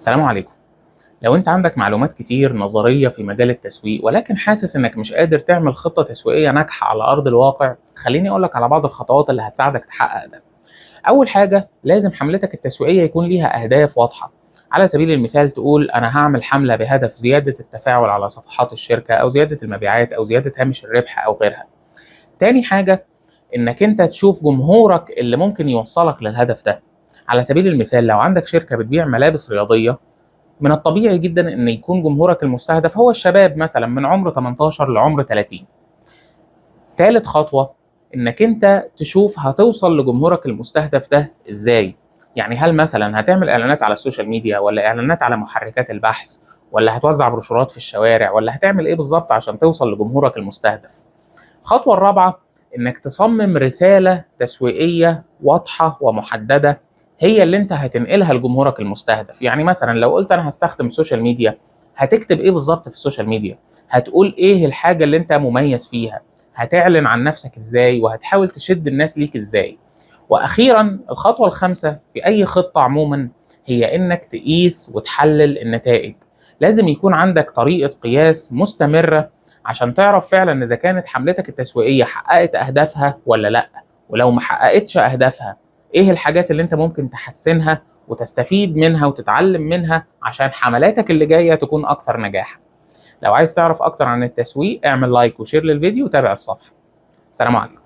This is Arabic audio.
السلام عليكم. لو انت عندك معلومات كتير نظرية في مجال التسويق ولكن حاسس انك مش قادر تعمل خطة تسويقية ناجحة على ارض الواقع، خليني اقولك على بعض الخطوات اللي هتساعدك تحقق ده. اول حاجة، لازم حملتك التسويقية يكون ليها اهداف واضحة. على سبيل المثال تقول انا هعمل حملة بهدف زيادة التفاعل على صفحات الشركة او زيادة المبيعات او زيادة هامش الربح او غيرها. تاني حاجة، انك انت تشوف جمهورك اللي ممكن يوصلك للهدف ده. على سبيل المثال لو عندك شركة بتبيع ملابس رياضية، من الطبيعي جدا ان يكون جمهورك المستهدف هو الشباب مثلا من عمر 18 لعمر 30. ثالث خطوة، انك انت تشوف هتوصل لجمهورك المستهدف ده ازاي. يعني هل مثلا هتعمل اعلانات على السوشيال ميديا، ولا اعلانات على محركات البحث، ولا هتوزع بروشورات في الشوارع، ولا هتعمل ايه بالظبط عشان توصل لجمهورك المستهدف. الخطوة الرابعة، انك تصمم رسالة تسويقية واضحة ومحددة هي اللي انت هتنقلها لجمهورك المستهدف. يعني مثلا لو قلت انا هستخدم السوشيال ميديا، هتكتب ايه بالظبط في السوشيال ميديا؟ هتقول ايه الحاجة اللي انت مميز فيها؟ هتعلن عن نفسك ازاي؟ وهتحاول تشد الناس ليك ازاي؟ واخيرا الخطوة الخامسة في اي خطة عموما هي انك تقيس وتحلل النتائج. لازم يكون عندك طريقة قياس مستمرة عشان تعرف فعلا اذا كانت حملتك التسويقية حققت اهدافها ولا لا. ولو ما حققتش اهدافها، ايه الحاجات اللي انت ممكن تحسنها وتستفيد منها وتتعلم منها عشان حملاتك اللي جاية تكون اكثر نجاحا. لو عايز تعرف اكتر عن التسويق، اعمل لايك وشير للفيديو وتابع الصفحة. سلام عليكم.